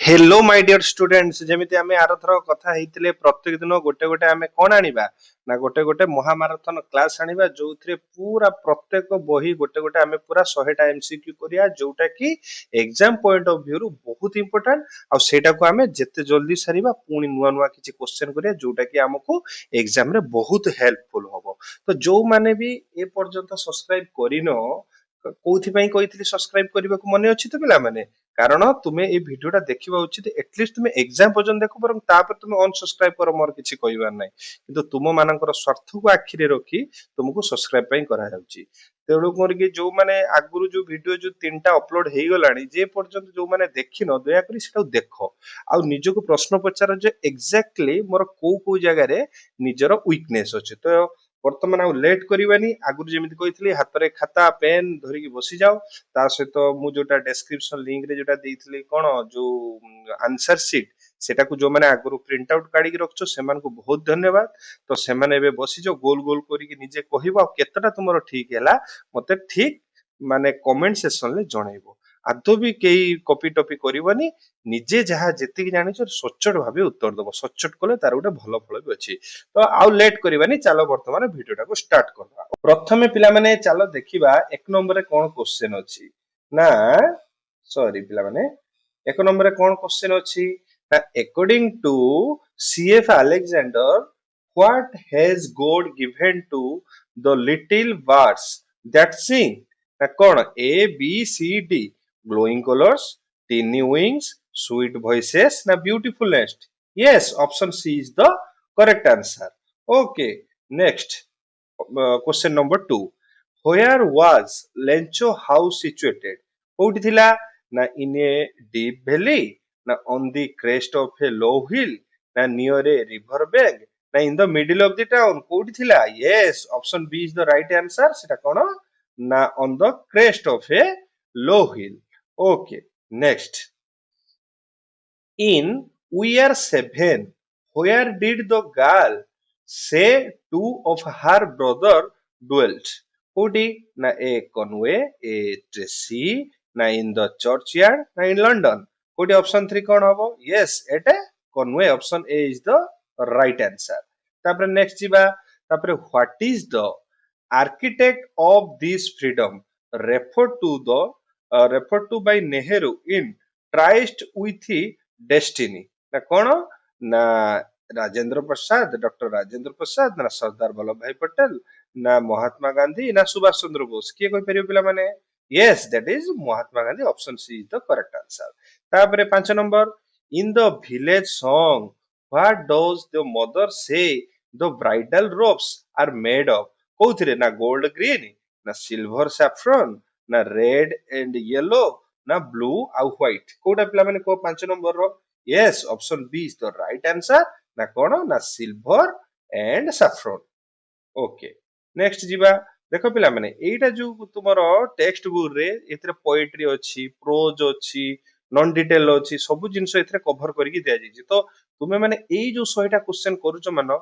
Hello my dear students जेमिति आमे आरथर कथा हेतिले प्रत्येक दिन गोटे गोटे आमे कोन आनिबा ना गोटे गोटे महामाराथन क्लास आनिबा जोथरे पूरा प्रत्येक बही गोटे गोटे आमे पूरा 100 टा एमसीक्यू करिया जोटा कि एग्जाम पॉइंट ऑफ व्यू रु बहुत इंपोर्टेंट आ सेटा को आमे जत्ते जल्दी सरीबा पुनी नुवा नुवा किछि क्वेश्चन करिया जोटा कि हमकु एग्जाम रे बहुत हेल्पफुल होबो। तो जो माने भी ए पर्यंत सब्सक्राइब करिनो कोथि पई कहितली सब्सक्राइब करबा को मने अछि तो पिला माने कारण तुमे ए भिडियोटा देखिबा उचित एटलिस्ट तुमे एग्जाम पर्यंत देखो बरं तापर तुमे अनसब्सक्राइब कर मोर किछि कहिबार नै किंतु तुम मानकर स्वार्थ को आखि रे रखी तुमको सब्सक्राइब पई करा जाउची। तेणु करके जो माने आगुरु जो वीडियो जो तीनटा अपलोड हेई गलानी जे पर्यंत जो माने देखिनो दया करी सेटा देखो आ निजको प्रश्न पचार जे एग्जैक्टली मोर को जगह रे निजर वीकनेस अछि। तो वर्तमान आ लेट करिवानी आगुरु जेमिति कहितली हाथ रे खाता पेन धरि के बसी जाओ ता सहित मु जोटा डेस्क्रिप्शन लिंक रे जोटा देइथली कोन जो आंसर शीट सेटा को जो माने आगुरु प्रिंट आउट काढी के रखछो सेमान को बहुत धन्यवाद। तो सेमाने एबे बसी जो गोल गोल करी के निजे कहिबो केतटा तुमरो ठीक हैला मते ठीक माने कमेंट सेक्शन ले जणाइबो। आदो भी केई कॉपी टॉपी करबनी निजे जहा जेतिक जानिछ सचोट भाबे उत्तर दबो सचोट कले तार गोटे भलो फल भी अछि। तो आउ लेट करबानी चलो वर्तमान वीडियोटा को स्टार्ट करबा। प्रथमे पिला माने चलो देखिबा एक नंबर रे कोन क्वेश्चन अछि ना सॉरी पिला माने एक नंबर रे कोन क्वेश्चन अछि ना according to CF Alexander what has God given to the little birds that sing ना कोन A B C D glowing colors tiny wings sweet voices na beautifulness yes option C is the correct answer. Okay, next question number 2 where was Lencho house situated कोठी थिला ना in a deep valley na on the crest of a low hill na near a river bank na in the middle of the town कोठी थिला yes option B is the right answer सेटा कोन ना on the crest of a low hill. Okay, next in we are seven where did the girl say two of her brother dwelt कोठी ना a Conway a Tracy ना in the churchyard ना in London कोठी option 3 कोन हबो yes Ete Conway option A is the right answer. तापर next जीवा तापर what is the architect of this freedom referred to by Nehru in Tryst with Destiny ना कोन ना Rajendra Prasad doctor Rajendra Prasad ना सरदार वल्लभ भाई पटेल ना महात्मा गांधी ना सुभाष चंद्र बोस किए कोइ परियो पिला माने yes that is Mahatma Gandhi option C is the correct answer. तापर 5 number in the village song what does the mother say the bridal robes are made of कोउथिरे ना गोल्ड ग्रीन ना सिल्वर सैफ्रन ना रेड एंड येलो ना blue आ white Kota पिला माने को 5 number रो yes option B is the right answer ना कोन ना silver and saffron. Okay next जीवा देखो पिला माने एटा जो तुमरो टेक्स्ट बुक रे एतरे पोएट्री अछि प्रोज अछि नॉन डिटेल अछि सब जिंस एतरे कवर करिकि दिया जाय तो तुमे माने एई जो 100 टा क्वेश्चन करूचो मानो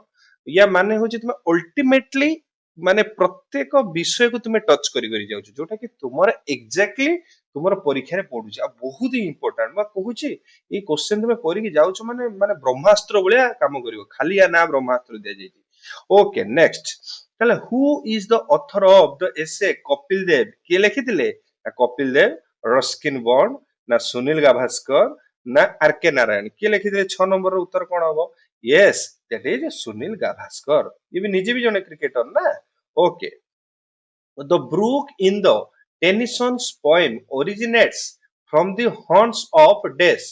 या माने होची तुमे अल्टीमेटली माने प्रत्येक विषय को तुमे टच करी करी जाउछ जोटा कि तुमर एग्जैक्टली तुमर परीक्षा रे पडुछ आ बहुत ही इंपोर्टेंट बा कहूची ए क्वेश्चन तुमे करिकि जाउछ माने माने ब्रह्मास्त्र भलिया काम करिवो खाली या ना ब्रह्मास्त्र दिया जाय. ओके नेक्स्ट ताले who is the author of the essay Kapil Dev के लिखिथिले कपिल देव रस्किन बॉन्ड ना सुनील गाभास्कर ना आरके नारायण के लिखिथिले 6 नंबर रो उत्तर कोन हबो yes that is सुनील गाभास्कर ये भी निजे भी जने क्रिकेटर ना. Okay the brook in the Tennyson's poem originates from the horns of dash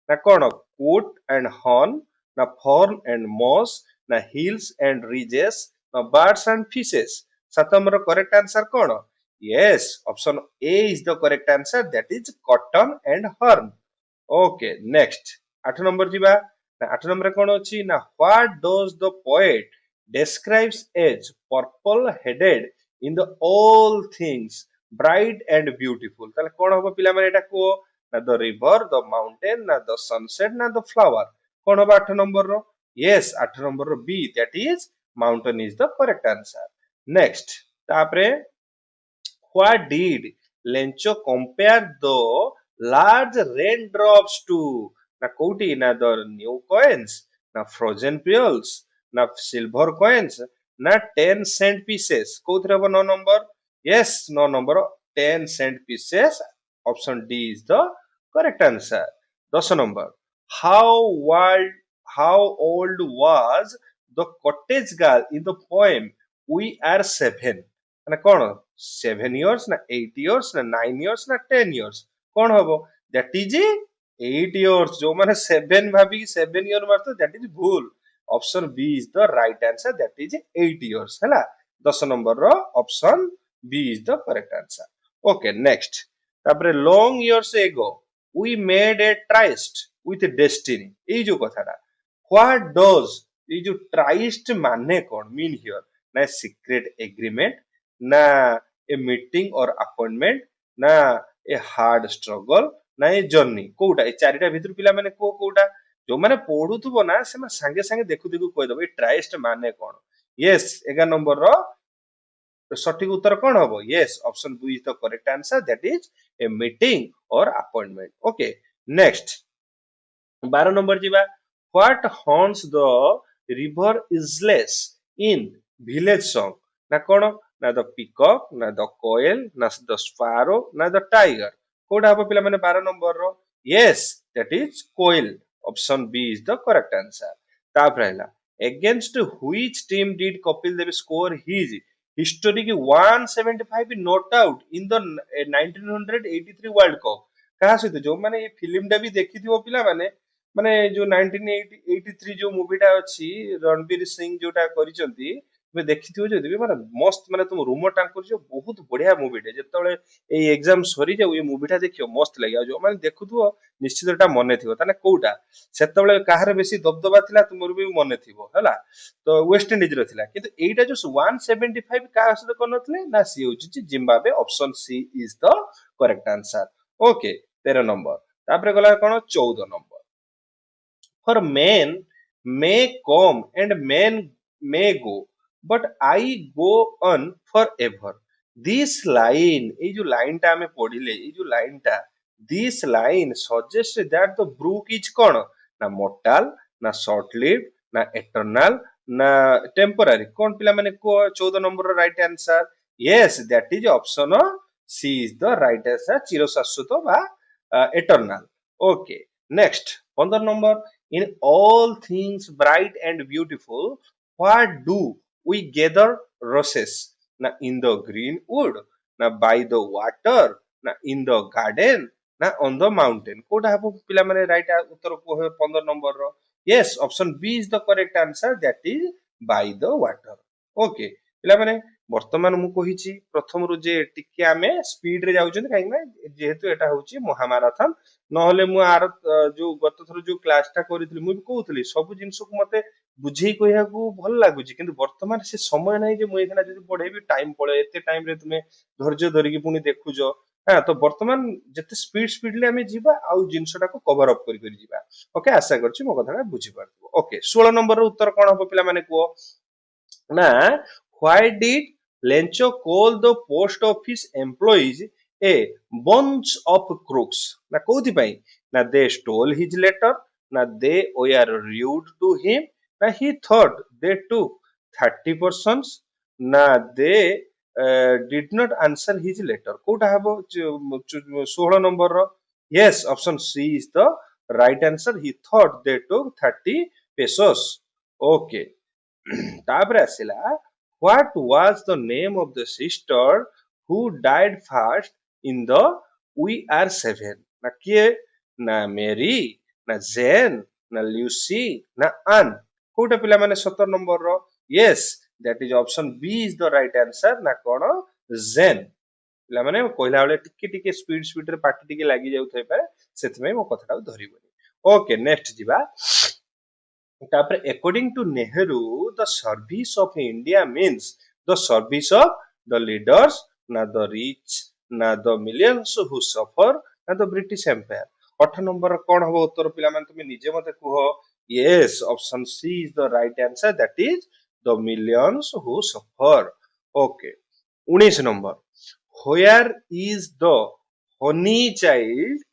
ना कोन coat and horn ना fern and moss ना hills and ridges ना birds and fishes. 7 number correct answer cone yes option A is the correct answer that is cotton and horn. Okay next 8 number जीवा ना 8 number कोन अछि ना what does the poet describes as purple headed in the all things bright and beautiful ताले कोन हबो पिला माने एटा को ना the river the mountain ना the sunset ना the flower कोन हबो 8 number row yes 8 number row B that is mountain is the correct answer. Next तापरे what did Lencho compare the large raindrops to ନା କୋଉଠି ନା ଦ ନ୍ୟୁ coins ନା frozen pearls ନା silver coins ନା 10 cent pieces କୋଉଥିରେ ହବ 9 number yes 9 number 10 cent pieces option D is the correct answer 10 number how old how old was the cottage girl in the poem we are seven ମାନେ କଣ 7 years ନା 8 years ନା 9 years ନା 10 years କଣ ହବ that is 8 years जो माने 7 भाभी 7 year मारतो that is भूल option B is the right answer that is 8 years हैला 10 number row option B is the correct answer okay next तापरे long years ago we made a tryst with destiny এই जो कथाटा what does এই जो tryst माने कोन mean here ना secret agreement ना a meeting or appointment ना a hard struggle ना ए जर्नी कोउटा ए चारिटा भितर पिला माने कोउटा जो माने पढुथबो ना से संगे संगे देखु देखु कहि दबो ए ट्राइस्ट माने कोन यस 11 नंबर रो सठिक उत्तर कोन हबो yes option B is the correct answer that is a meeting और अपॉइंटमेंट ओके नेक्स्ट 12 नंबर जीवा what horns the river isles in village song ना कोन ना द पीकॉक ना द कोयल ना द स्पैरो ना द टाइगर कोडा हबो पिला माने 12 नंबर रो yes that is koel option B is the correct answer तापर हैला against which team did Kapil Dev score his historic 175 not out in the 1983 world cup कहा सहित जो माने ये फिल्म टा भी देखिथिबो पिला माने माने जो 1983 जो मूवीटा अछि रणवीर सिंह जोटा करिसंती तुमे देखिथिबो जदि माने मस्त माने तुम रूम टांकुर जो बहुत बढ़िया मूवीटे जेतले ए एग्जाम सरी जाऊ ये मूवीटा देखियो मस्त लागियो जो माने देखुथबो निश्चित एटा मने थिबो ताने कोउटा सेतबेले काहार बेसी दबदबा थिला तुमर भी मने थिबो हला तो वेस्ट इंडीज रो थिला किंतु एटा जो 175 का सहित करनथले ना सी होची Zimbabwe option C is the correct answer okay 13 number तापरे गला कोन 14 number for men may come and men may go but I go on forever this line এই जो লাইন টা আমি পড়িলে এই जो লাইন টা this line suggests that the brook is কোন না mortal না short lived না eternal না temporary কোন পিলা মানে 14 number right answer yes that is option C is the right answer চিরশাশ্বত বা eternal okay next 15 number in all things bright and beautiful what do we gather roses na in the green wood na by the water na in the garden na on the mountain Kota हबो पिला माने right उत्तर को 15 number रो yes option B is the correct answer that is by the water okay पिला माने वर्तमान मु कहिछि प्रथम रु जे टिके आमे स्पीड रे जाउछन काहे ना जेहेतु एटा होछि महामाराथन नहले मु आर जो गत थर जो क्लास टा करितली मु कहउतली सब जिंस को मते बुझेई कहिया को भल लागुची किंतु वर्तमान से समय नाही जे मु एखना जदी पढेबी टाइम पळे एते टाइम रे तुमे धैर्य धरि की पुनी देखुजो हां तो वर्तमान जते स्पीड ले हमें जीवा आउ जिंसटा को कवर अप करी जीवा ओके आशा करछि मो कथाटा बुझी पारथबो ओके 16 नंबर रो उत्तर कोन हो पिला माने को ना why did Lencho call the post office employees a bunch of crooks ना कोथि पई ना they stole his letter ना they were rude to him ना he thought they took 30% ना they did not answer his letter Kota हबो 16 number रो yes option C is the right answer he thought they took 30 pesos okay तापर आसिला what was the name of the sister who died first in the we are seven ना किए ना मेरी ना जेन ना Lucy ना अन कोटा पिला माने 17 नंबर रो yes that is option B is the right answer ना कोन जेन पिला माने कहला बेले टिके स्पीड रे पार्टी टिके लागि जाउ थै पारे सेतमे मो कथाटा धरिबोनी ओके नेक्स्ट जिबा तापर according to Nehru the service of India means the service of the leaders na the rich na the millions who suffer na the British Empire 8 number कोन हबो उत्तर पिला माने तुमे निजे मते कुहो yes option C is the right answer that is the millions who suffer okay 19 number where is the honey child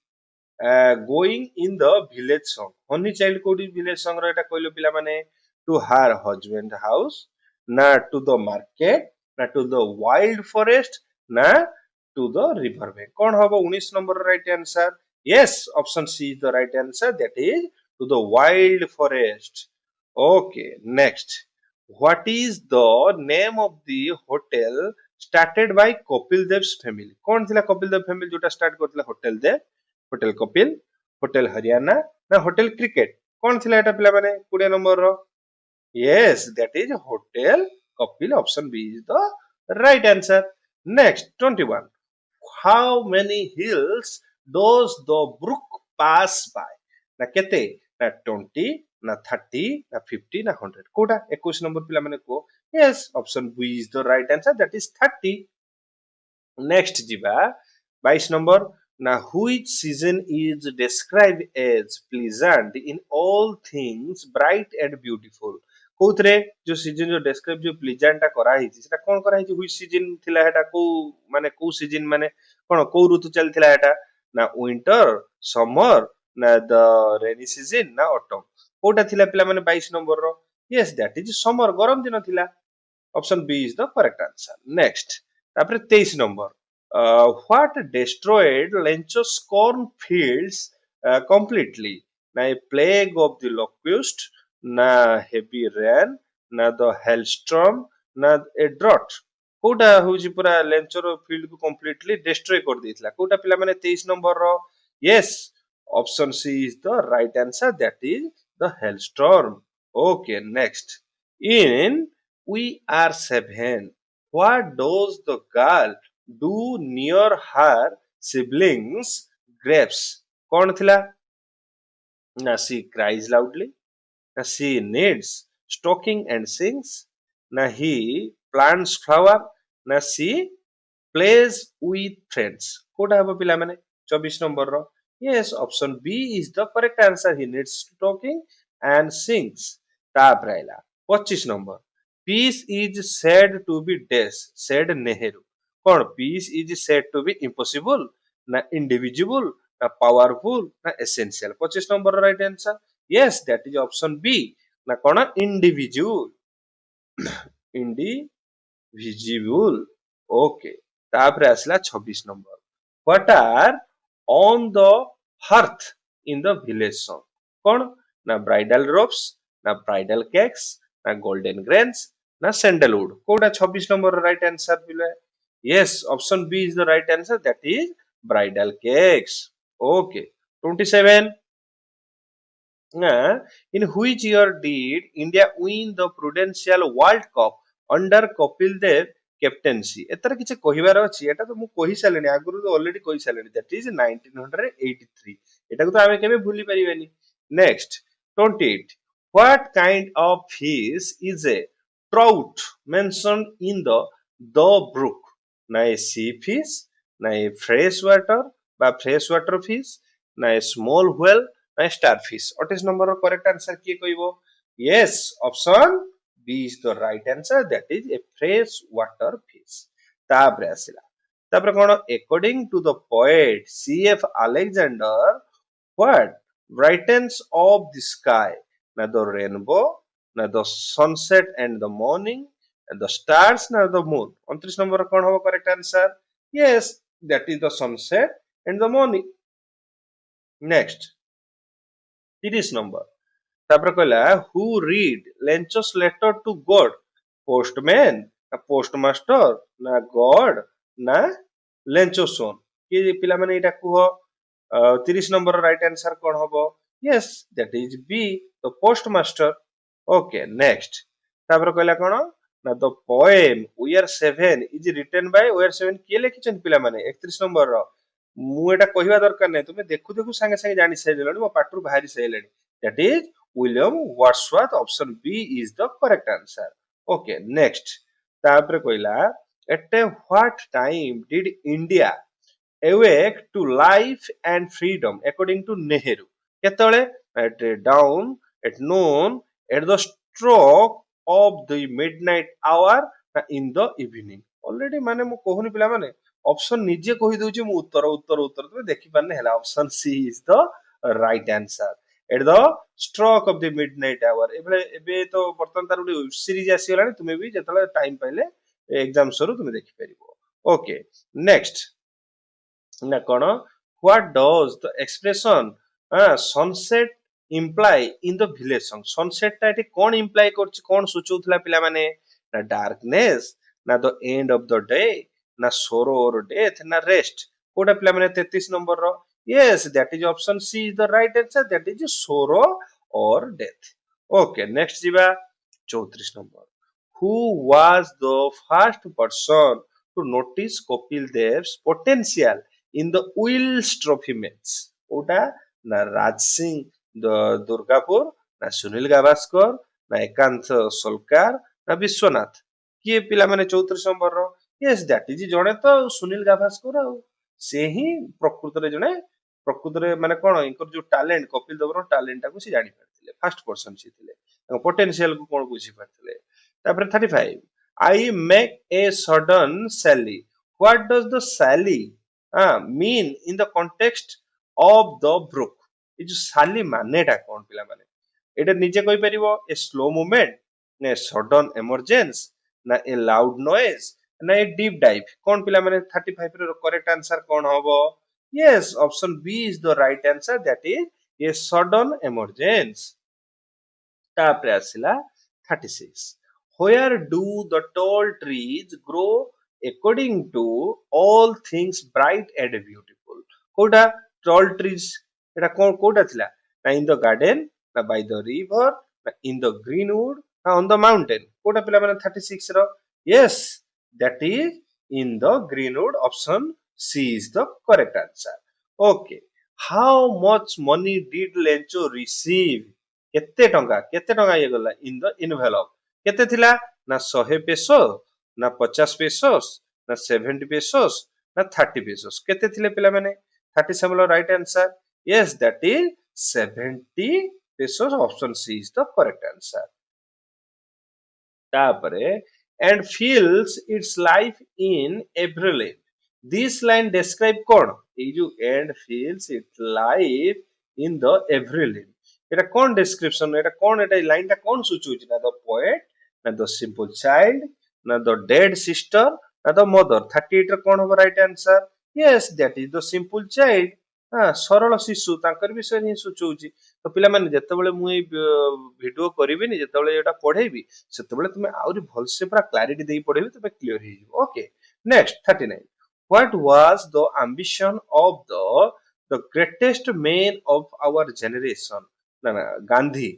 going in the village song. Honey child कोडी village song रो एटा कहलो पिला माने to her husband house, na to the market, na to the wild forest, na to the river bank. कौन हबो 19 number right answer? Yes, option C is the right answer. That is to the wild forest. Okay, next. What is the name of the hotel started by Kapil Dev's family? कौन थिला Kapil Dev family जोटा start करथिला hotel Dev, hotel Kapil, hotel Haryana ना hotel cricket? कौन थिला एटा पिला माने 20 नंबर रो? Yes, that is hotel Kapil. Option B is the right answer. Next, 21. How many hills does the brook pass by? ना केते? ना 20, ना 30, ना 50, ना 100. कोटा 21 नंबर पिला माने को? Yes, option B is the right answer. That is 30. Next jiba 22 number. Now which season is described as pleasant in all things bright and beautiful? कोउथरे जो सीजन जो describe जो pleasant टा करा हिची सेटा कोन करा हिची? which season थिला हेटा को माने को सीजन माने कोन को ऋतु चलथिला हेटा? ना winter, summer, ना the rainy season, ना autumn. कोटा थिला पिला माने 22 नंबर रो? Yes, that is summer, गरम दिन थिला. Option B is the correct answer. Next, तापरे 23 number. What destroyed Lencho's cornfields completely? Na a plague of the locust, na heavy rain, na the hailstorm, na a drought. कोउटा होउची पूरा लेंचर field को completely destroy कर देइतला? कोउटा पिला माने 23 number रो? Yes, option C is the right answer. That is the hailstorm. Okay, next. In We Are Seven, what does the girl do near her siblings' graves? कौन थिला? ना she cries loudly, na she knits stocking and sings, na he plants flower, na she plays with friends. Kota हबो पिला माने 24 number रो? Yes, option B is the correct answer. He knits stocking and sings. ताप Raila 25 number. Peace is said to be dash, said Nehru. कौन? Peace is said to be impossible, ना indivisible, ना powerful, ना essential. 25 number right answer? Yes, that is option B. ना कौन? Individual. Indivisible. Okay. तापरे आसला 26 number. What are on the hearth in the village song? कौन? ना bridal ropes, ना bridal cakes, ना golden grains, ना sandalwood. कोटा 26 नंबर राइट आंसर पिले? Yes, option B is the right answer. That is bridal cakes. Okay. 27. In which year did India win the Prudential World Cup under Kapil Dev captaincy? एतर किछ कहिबार अछि? एटा तो मु कहि सालेनी, आगुरु तो already कहि सालेनी. That is 1983. एटा को तो आमे केबे भूली परिबानी. Next, 28. What kind of fish is a trout mentioned in the brook? ना a sea fish, ना a freshwater বা freshwater fish, ना a small whale, ना starfish. 28 number correct answer किए कहबो? Yes, option B is the right answer. That is a freshwater fish. तापरे आसिला. तापरे कोन? According to the poet C.F. Alexander, what brightens of the sky? Na the rainbow, na the sunset and the morning, and the stars, na the moon. 29 number कोन होबो correct answer? Yes, that is the sunset and the morning. Next, 30 number. तापर कहला who read Lencho's letter to God? Postman, ना postmaster, ना God, ना Lencho's son. कि पिला माने एटा कुह 30 number right answer कोन होबो? Yes, that is B, the postmaster. Okay, next. तापर कहला कोन? ना the poem We Are Seven is written by We Are Seven किए लिखिछन पिला माने 31 नंबर रो? मु एटा कहिबा दरकार नै, तुमे देखु देखु संगे संगे जानि सैलेनी, मो पाटरु बाहरी सैलेनी. That is William Wordsworth. Option B is the correct answer. Okay, next. तापर कहला at what time did India awake to life and freedom according to Nehru? केतळे? At dawn, at noon, at the stroke of the midnight hour, in the evening. Already माने मु कहूनी पिला माने option निजे कहि दउची मु उत्तर उत्तर उत्तर तुमे देखि पारने हैला option C is the right answer at the stroke of the midnight hour एबे तो वर्तमान तार वेब सीरीज आसी गलानी तुमे भी जतले टाइम पाइले एग्जाम सरू तुमे देखि परिबो ओके नेक्स्ट ना कोन what does the expression sunset imply in the village song sunset टा एटी कोन इम्प्लाई करछि कोन सूचौथला पिला माने ना डार्कनेस ना the end of the day ना सोरो और डेथ ना रेस्ट कोटा पिला माने 33 नंबर रो yes that is option C is the right answer that is sorrow और डेथ ओके नेक्स्ट जीवा 34 number who was the first person to notice Kapil Dev's potential in the Wills Trophy match? ওটা না রাজ সিং দুর্গাপুর না সুনীল গাভাস্কর না একান্ত সলকার না বিশ্বনাথ কিଏ ପିଲାମାନେ 34 ନମ୍ବରର yes that is ଜଣେ ତ ସୁନୀଲ ଗାଭାସ୍କର ଆଉ ସେ ହିଁ ପ୍ରକୃତରେ ମାନେ କଣ ଇଙ୍କର ଯୋଉ ଟ୍ୟାଲେଣ୍ଟ କପିଲ ଦେବର ଟ୍ୟାଲେଣ୍ଟ ଟାକୁ ସେ ଜାଣି ପାରିଥିଲେ ଫାର୍ଷ୍ଟ ପର୍ସନ ସେ ଥିଲେ ତାଙ୍କ ପୋଟେନସିଆଲ କୁ କଣ ବୁଝି ପାରିଥିଲେ ତାପରେ 35 I make a sudden sally what does the sally mean in the context of the brook ଏ ଯୋଉ ସାଲି ମାନେଟା କଣ ପିଲାମାନେ ଏଟା ନିଜେ କହିପାରିବ ଏ ସ୍ଲୋ ମୁଭମେଣ୍ଟ ନା ସଡନ ଏମର୍ଜେନ୍ସ ନା ଏ ଲାଉଡ ନଏଜ ନା ଏ ଡିପ୍ ଡାଇଭ କଣ ପିଲାମାନେ 35 ର କରେକ୍ଟ आंसर କଣ ହବ yes option B is the right answer that is a sudden emergence ତାପରେ ଆସିଲା 36 where do the tall trees grow according to all things bright and beautiful କୋଉଟା tall trees এটা কোটা ଥିଲା না in the garden না by the river না in the greenwood না on the mountain কোটা ପିଲା ମାନେ 36 ର yes that is in the greenwood option C is the correct answer okay how much money did Lencho receive କେତେ ଟଙ୍କା ଇଏ ଗଲା in the envelope କେତେ ଥିଲା ନା 100 peso ନା 50 pesos ନା 70 pesos ନା 30 pesos କେତେ ଥିଲେ ପିଲା ମାନେ 37 ର right answer yes that is 70 pesos option C is the correct answer ତାପରେ and feels its life in every line this line describe କଣ ଏଇ ଯୋଉ and feels its life in the every line এটা কোন ডেসক্রিপশন এটা কোন এটা line টা কোন সূচউছি না দ পোয়েট না দ সিম্পল চাইল্ড না দ ডেড সিস্টার না দ মদর 38 ର কোন হবে right answer yes that is the simple child ସରଳ ଶିଶୁ ତାଙ୍କର ବିଷୟ ହିଁ ସୂଚଉଛି ତ ପିଲାମାନେ ଯେତେବେଳେ ମୁଁ ଏଇ ଭିଡିଓ କରିବିନି ଯେତେବେଳେ ଏଟା ପଢେଇବି ସେତେବେଳେ ତୁମେ ଆହୁରି ଭଲସେ ପୁରା କ୍ଲାରିଟି ଦେଇ ପଢେଇବି ତମେ କ୍ଲିୟର ହେଇଯିବ okay next 39 what was the ambition of the greatest man of our generation ना ना गांधी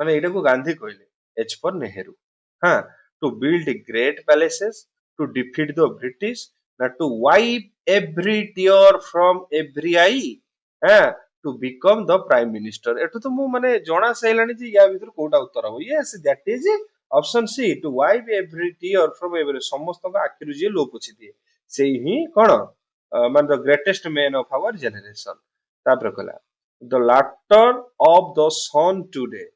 माने एटा को गांधी कहले एच फॉर नेहरू हाँ to build great palaces to defeat the British ना to wipe every tear from every eye हाँ to become the prime minister एटू तो मु माने जणा सैलानी जे या भीतर कोटा उत्तर हो yes that is option C to wipe every tear from every समस्त का आखिरु जे लो पोछि दिए सेही ही कोन माने the greatest man of our generation तापर कला the laughter of the sun today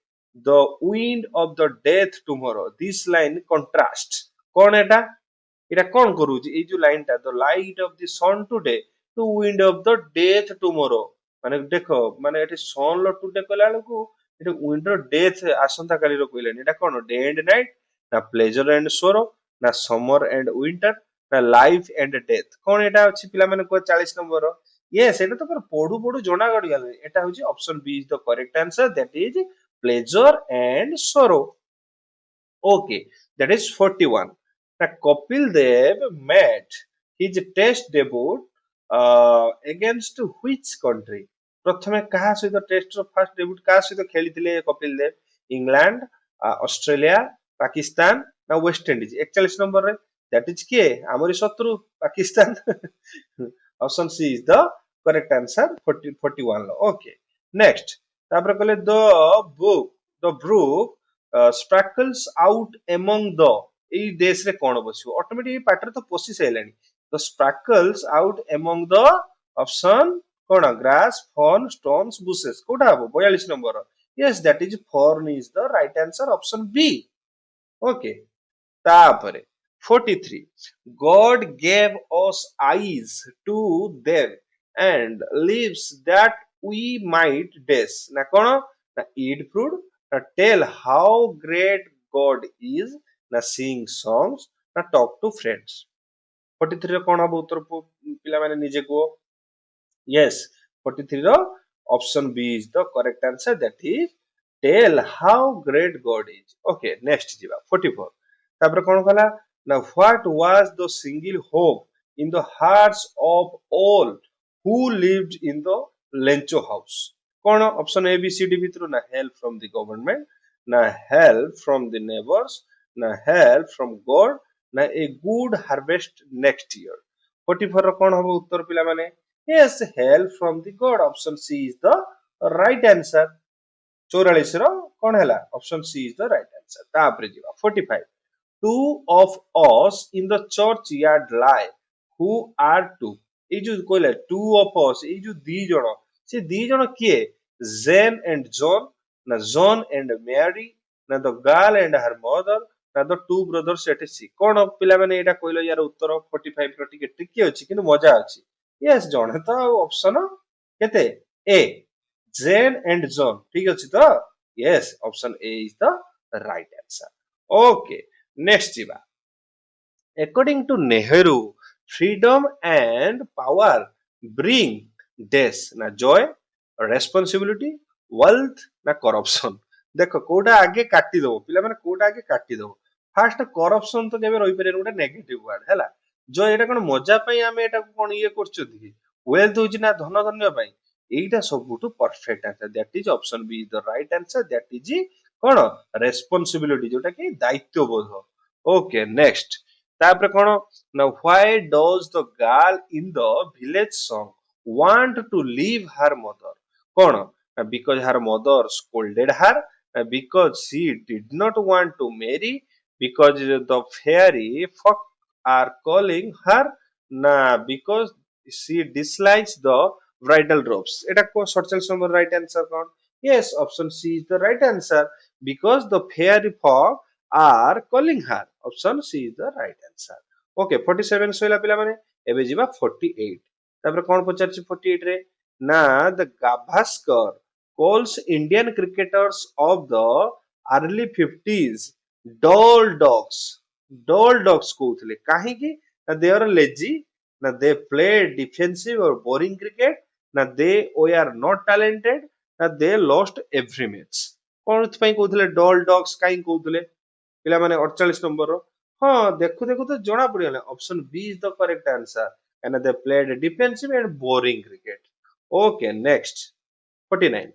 the wind of the death tomorrow this line contrast कोन एटा एटा कोन करूची ए जो लाइन ता the light of the sun today the wind of the death tomorrow माने देखो माने eighty सन low today कला लको eighty wind row death आसंता Kali row कइलेनी Etah cone day and night ना pleasure and sorrow ना summer and winter ना life and death कोन एटा अछि पिला माने को 40 नंबर रो yes এটা তো পড়ু পড়ু জনা গড়ি গেল এটা হচ্ছে option B is the correct answer that is pleasure and sorrow okay that is 41 now Kapil Dev made his test debut against which country प्रथमे कहा सहित टेस्ट रो फर्स्ट डेब्यूट कहा सहित खेलिथिले कपिल देव इंग्लैंड ऑस्ट्रेलिया पाकिस्तान ना वेस्ट इंडीज 41 नंबर रे that is के हमरी शत्रु Pakistan option C is the correct answer 41 लो okay next तापर कहले the brook sparkles out among the एई देश रे कोन बसियो ऑटोमेटिक पाटर तो पोसी सैलानी the sparkles out among the option cone grass fern stones bushes Kota हबो 42 number yes that is fern is the right answer option B okay तापर 43. God gave us eyes to them and lips that we might dash. Na kono? Na eat fruit, na tell how great God is, na sing songs, na talk to friends. 43 ର କଣ ହବ ଉତ୍ତର ପିଲାମାନେ ନିଜେ କୁହ. Yes, 43 ର option B is the correct answer, that is tell how great God is. Okay, next ଯିବା 44. ତାପରେ କଣ କଲା ନା what was the single hope in the hearts of all who lived in the Lencho house? କଣ option A B C D ଭିତରୁ ନା help from the government, ନା help from the neighbors, ନା help from God, ନା a good harvest next year. 44 ର କଣ ହବ ଉତ୍ତର ପିଲାମାନେ? Yes, help from the God. Option C is the right answer. 44 ର କଣ ହେଲା? Option C is the right answer. ତାପରେ ଯିବା 45. Two of us in the churchyard lie. Who are two? ଏଇ ଯୋଉ କହିଲେ two of us, ଏଇ ଯୋଉ ଦି ଜଣ, ସେ ଦି ଜଣ କିଏ? Jane and John, ନା John and Mary, ନା the girl and her mother, ନା the two brothers etc. କଣ ପିଲାମାନେ ଏଇଟା କହିଲ ୟାର ଉତ୍ତର? 45 ର ଟିକେ ଟ୍ରିକି ଅଛି କିନ୍ତୁ ମଜା ଅଛି. Yes, ଜଣେ ତ ଅପସନ କେତେ? A, Jane and John. ଠିକ ଅଛି ତ? Yes, option A is the right answer. Okay, next ଯିବା. According to Nehru, freedom and power bring dash, ନା joy, responsibility, wealth, ନା corruption. ଦେଖ କୋଉଟା ଆଗେ କାଟିଦବ ପିଲାମାନେ, କୋଉଟା ଆଗେ କାଟିଦବ. ଫାଷ୍ଟ କରପସନ ତ କେବେ ରହିପାରିବନି, ଗୋଟେ ନେଗେଟିଭ ୱାର୍ଡ ହେଲା. जो एटा कोन मजा पई आमे एटा कोन ये करछथि कि वेल्थ होछि ना धन धन्य पई. एटा सबुटु perfect answer, that is option B the right answer, that is कोन रेस्पोंसिबिलिटी, जोटा कि दायित्वबोध. ओके, नेक्स्ट तापर कोन ना why does the girl in the village song want to leave her mother? कोन? Because her mother scolded her, because she did not want to marry, because the fairy folk are calling her, na because she dislikes the bridal robes. Eta ko short choice number right answer kon? Yes, option C is the right answer, because the fairy folk are calling her. Option C is the right answer. Okay, 47 soila pila mane. Ebe jiba 48. Tapre kon pacharchi 48 re? Na the Gavaskar calls Indian cricketers of the early 50s doll dogs. Doll dogs କହୁଥିଲେ କାହିଁକି? ନା they are lazy, ନା they play defensive or boring cricket, ନା they were not talented, ନା they lost every match. କଣ ପାଇଁ କହୁଥିଲେ doll dogs? କାହିଁ କହୁଥିଲେ ପିଲାମାନେ? 48 ନମ୍ବର. ହଁ, ଦେଖୁ ଦେଖୁ ତ ଜଣା ପଡିଗଲା, option B is the correct answer, and they played defensive and boring cricket. Okay, next 49.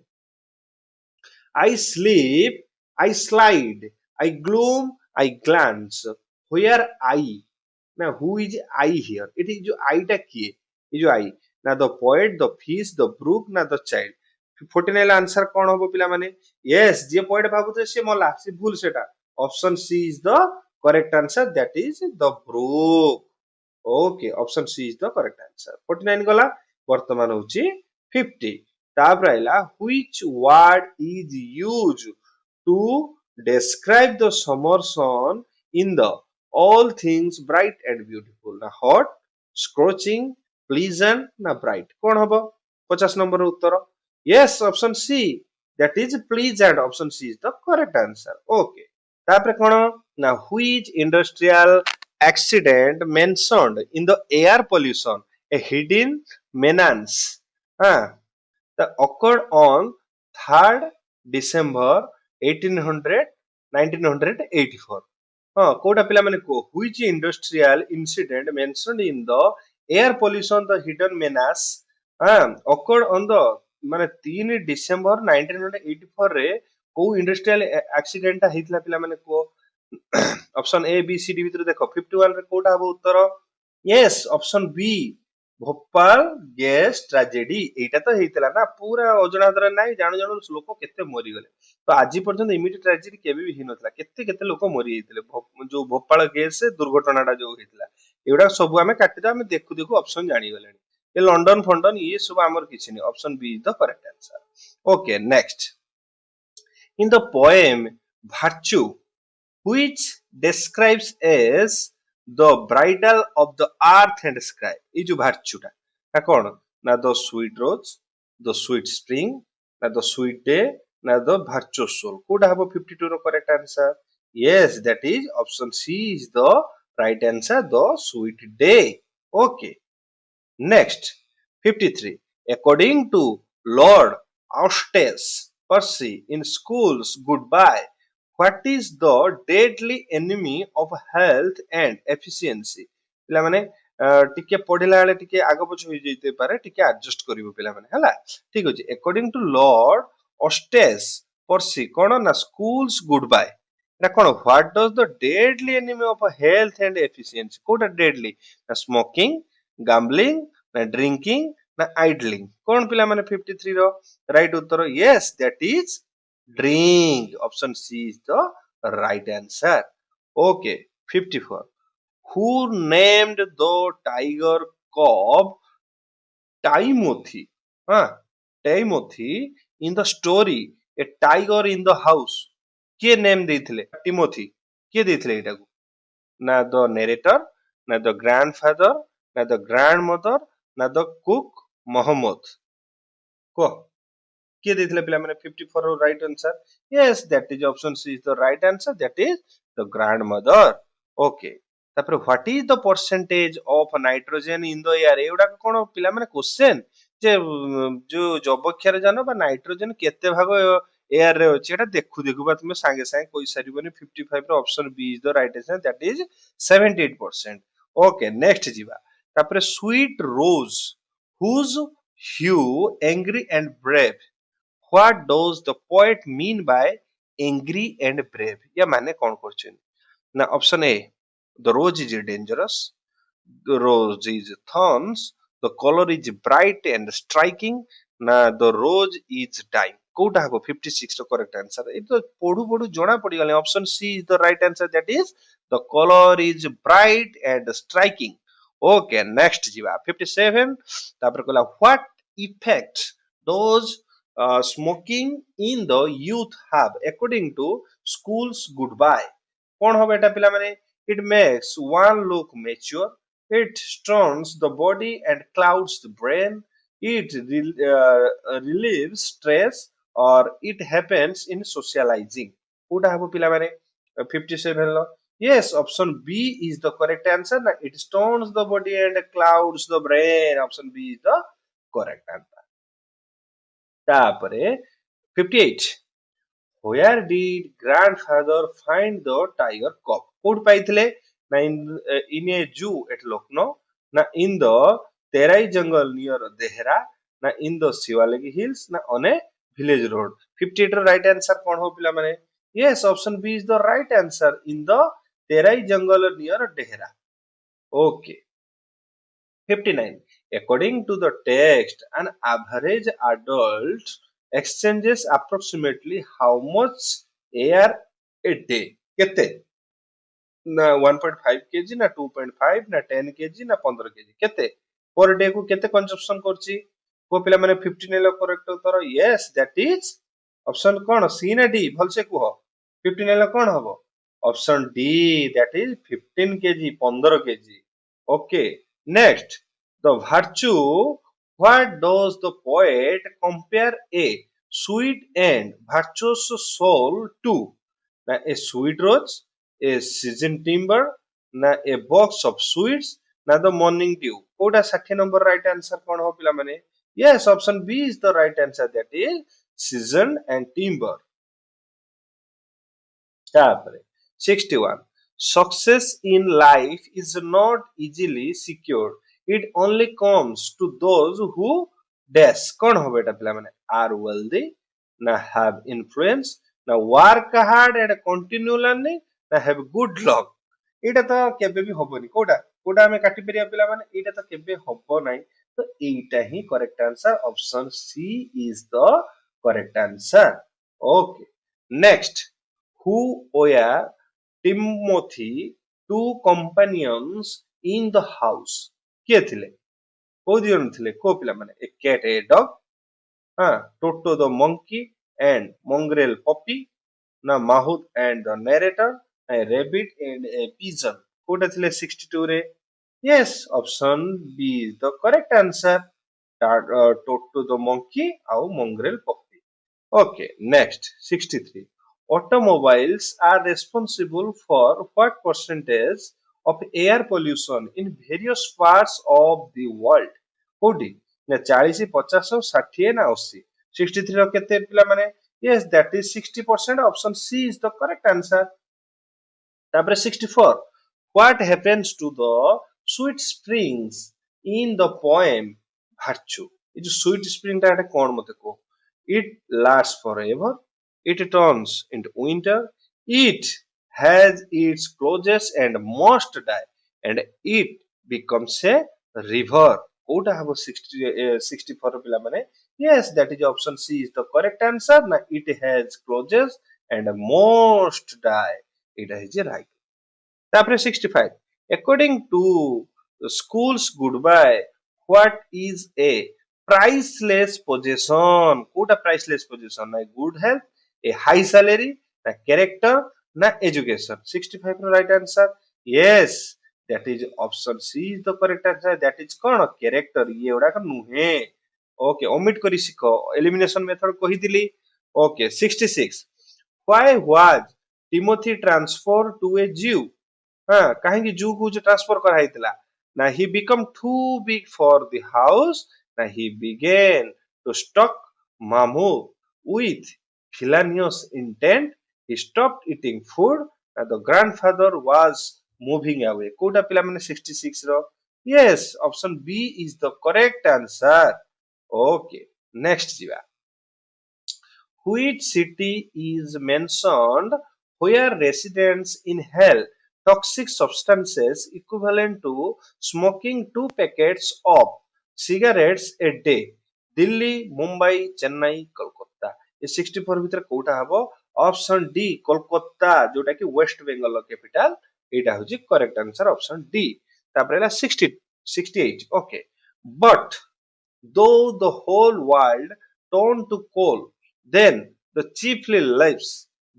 I sleep, I slide, I gloom, I glance. Where I? Now, who is I here? It is जो I टा किए? ये जो I. Now the poet, the fish, the brook, ना the child. 49 answer कौन होगा पिला माने? Yes, जे poet भावुते से मला से भूल सेटा. Option C is the correct answer. That is the brook. Okay, option C is the correct answer. 49 गला. वर्तमान होची 50. तापर आइला which word is used to describe the summer sun in the all things bright and beautiful? ना hot, scorching, pleasant, ना bright. कौन हबो 50 number Uttar? Yes, option C, that is pleasant. Option C is the correct answer. Okay, तापर कोन ना which industrial accident mentioned in the air pollution a hidden menace that occurred on 3rd December 1984. हाँ, कोटा पिला माने को which industrial incident mentioned in the air pollution the hidden menace occurred on the माने 3 December 1984 रे को industrial accident हेतला पिला माने को? Option A B C D भीतर देखो 51 रे कोटा हबो उत्तर? Yes, option B Bhopal gas tragedy. एटा तो हेतला ना पूरा अजनादर नाही, जानु जानु लोक केते मरि गले. तो आज पर्यंत इमिडिएट ट्रेजेडी केबे भी हिनतला, केते केते लोक मरि हेतले जो भोपाल गैस दुर्घटनाटा जो हेतला. एउडा सब हमें काटिदा, हमें देखु देखु ऑप्शन जानि गलेनी. ये लंडन फंडन ये सब हमर किछि नै. Option B is the correct answer. Okay, next. In the poem Virtue, which describes as the bridal of the earth and sky এই যে ভার্চুটা না কোন না the sweet rose the sweet spring না the sweet day না the virtuous soul কোটা হবো 52 ର correct answer yes that is option C is the right answer the sweet day okay next 53 according to Lord Eustace Percy in school's goodbye what is the deadly enemy of health and efficiency ପିଲାମାନେ ଟିକେ ପଢିଲା ବେଳେ ଟିକେ ଆଗ ପଛ ହୋଇ ଯାଇତେ ପାରେ ଟିକେ ଆଡଜଷ୍ଟ କରିବ ପିଲାମାନେ ହେଲା ଠିକ ଅଛି according to Lord Eustace Percy କଣ ନା schools goodbye এটা କଣ what does the deadly enemy of health and efficiency କୋଉଟା deadly ନା smoking gambling ନା drinking ନା idling କଣ ପିଲାମାନେ 53 ର right ଉତ୍ତର yes that is drink option C is the right answer okay 54 who named the tiger cub Timothy huh Timothy in the story a tiger in the house କିଏ name ଦେଇଥିଲେ Timothy କିଏ ଦେଇଥିଲେ ଏଇଟାକୁ ନା the narrator ନା the grandfather ନା the grandmother ନା the cook Muhammad କୁହ କିଏ ଦେଇଥିଲେ ପିଲାମାନେ 54 ର right answer yes that is option C is the right answer that is the grandmother okay ତାପରେ what is the percentage of nitrogen in the air ଏଗୁଡାକ କଣ ପିଲାମାନେ क्वेश्चन ଯେ ଯୋଉ ଯବକ୍ଷାର ଯାନ ବା ନାଇଟ୍ରୋଜେନ କେତେ ଭାଗ ଏୟାର ରେ ଅଛି ଏଟା ଦେଖୁ ଦେଖୁ ବା ତୁମେ ସାଙ୍ଗେ ସାଙ୍ଗେ କହି ସାରିବନି 55 ର option B is the right answer that is 78% okay next ଯିବା ତାପରେ sweet rose whose hue angry and brave what does the poet mean by angry and brave या माने कौन क्वेश्चन ना option A the rose is dangerous the rose is thorns the color is bright and striking ना the rose is dying कोटा हबो 56 ର correct answer ए तो पढु पढु जणा पड़ी गले option C is the right answer that is the color is bright and striking okay next ଯିବା 57 तापर कहला what effect does smoking in the youth have according to school's goodbye कौन हबो एटा पिला माने it makes one look mature it strengthens the body and clouds the brain it relieves stress or it happens in socializing Kota हबो पिला माने 57 लो yes option B is the correct answer na it stones the body and clouds the brain option B is the correct answer तापरे 58 where did grandfather find the tiger cub कोड पाइथिले ना in a zoo at Lucknow na in the terai jungle near Dehra na in the Shivalagi hills na on a village road 58 ର right answer कोन हो पिला माने yes option B is the right answer in the terai jungle near Dehra okay 59 according to the text an average adult exchanges approximately how much air a day केते ना 1.5 kg ना 2.5 ना 10 kg ना 15 kg केते per day को केते consumption करची को पिला माने 15 लो करेक्ट उत्तर यस दैट इज ऑप्शन कोन सी ना डी भलसे कुह 15 लो कोन हबो option D that is 15 kg 15 kg okay next the virtue what does the poet compare a sweet and virtuous soul to na a sweet rose a seasoned timber na a box of sweets na the morning dew कोटा 60 number right answer कोन हो पिला माने yes option B is the right answer that is seasoned and timber तापरे 61 success in life is not easily secured it only comes to those who dash कौन हो बेटा पिला माने are wealthy ना have influence ना work hard and continue learning ना have good luck एटा तो केबे भी होबनी कोटा कोटा हमें काटी परिया पिला माने एटा तो केबे होबो नाही तो एटा ही correct answer option C is the correct answer okay next who were Timothy two companions in the house किए थिले को दियन थिले को पिला माने a cat a dog हां Toto the monkey and mongrel puppy ना Mahood and the narrator a rabbit and a pigeon Kota थिले 62 रे yes option B is the correct answer toad to the monkey au mongrel puppy okay next 63 automobiles are responsible for what percentage of air pollution in various parts of the world कोडी ना 40 50 60 ना 80 63 रो केते पिला माने yes that is 60% option C is the correct answer तापर 64 what happens to the sweet springs in the poem virtue ये जो sweet spring टा कौन मते को it lasts forever it turns into winter it has its closes and must die and it becomes a river Kota हबो 64 पिला माने yes that is option C is the correct answer ना it has closes and must die it is right तापर 65 according to the school's goodbye what is a priceless possession Kota priceless possession ना good health a high salary ना character ना education 65 row right answer yes that is option C is the correct answer that is कौन character ये उड़ा का नुहे okay omit करी सिको elimination method कहिदिली okay 66 why was Timothy transferred to a Jew हाँ कहीं जू को ट्रांसफर कराइतला ना he become too big for the house ना he began to stock mammoth with villainous intent he stopped eating food and the grandfather was moving away Kota पिला माने 66 रो yes option B is the correct answer okay next जीवा which city is mentioned where residents inhale toxic substances equivalent to smoking 2 packets of cigarettes a day Delhi Mumbai Chennai Kolkata ये 64 भीतर कोटा हबो option D Kolkata जोटा कि waste Bengal capital एटा होची करेक्ट आंसर ऑप्शन डी तापरेला 60 68 okay but though the whole world turned to coal then the chiefly lives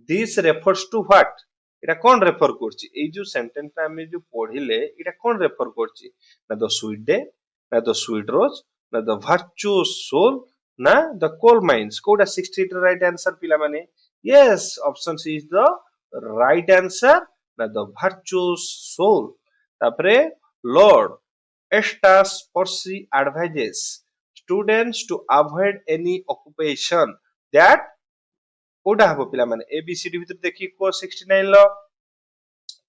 this refers to what এটা কোন রেফার করছি এই যে সেন্টেন্সটা আমি যে পড়িলে এটা কোন রেফার করছি না দ্য সুইট ডে না দ্য সুইট রোজ না দ্য ভার্চুয়াস সোল না দ্য কোল মাইন্স কোটা 60 র রাইট आंसर পিলা মানে yes option C is the right answer না দ্য ভার্চুয়াস সোল তারপরে lord Estas Percy advises students to avoid any occupation that कोटा हबो पिला माने ABCD भीतर देखि को 69 लो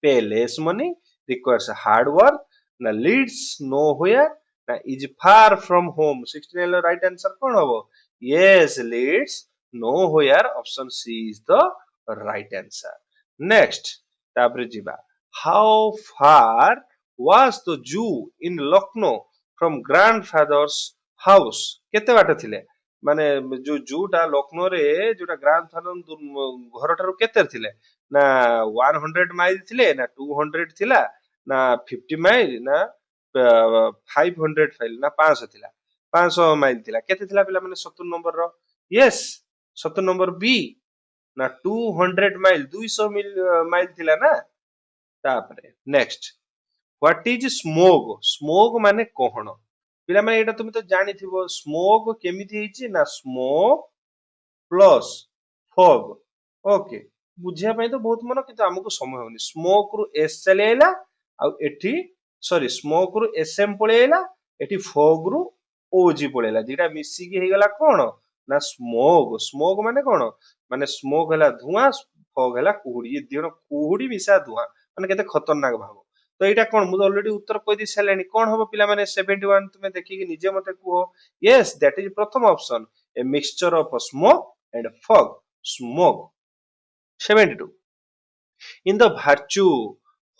pay less money requires hard work ना leads nowhere ना is far from home 69 low right answer कोन हबो yes leads nowhere option C is the right answer next तापर जिबा how far was the Jew in Lucknow from grandfather's house केते बाट थिले माने जो जूटा लखनऊ रे जोटा ग्रांडफादर घर ठारू केते थिले ना 100 माइल थिले ना 200 थिला ना 50 माइल ना 500 फाइल ना 500 थिला 500 माइल थिला केते थिला पिला माने 70 नंबर रो यस 70 नंबर बी ना 200 माइल 200 माइल थिला ना तापरे next what is smog smog माने कोहण पिला माने एटा तुम तो जानि थिबो स्मोग केमिति हिची ना स्मोक प्लस फॉग ओके बुझिया पई तो बहुत मन किंतु हमको समय होनी स्मोक रु एस चले आइला आ एठी सॉरी स्मोक रु एसएम पळे आइला एठी फॉग रु ओजी पळेला जेटा मिसी की हेगला कोन ना स्मोग स्मोग माने कोन माने स्मोक हला धुआं फॉग हला कुहुडी ये दिनो कुहुडी मिसा धुआं माने केते खतरनाक भाव तो एटा कोन मु ऑलरेडी उत्तर कहि दि सलेनी कोन होबो पिला माने 71 तुमे देखि कि निजे मते कुहो यस दैट इज प्रथम option a mixture of smoke and fog smoke 72 in the virtue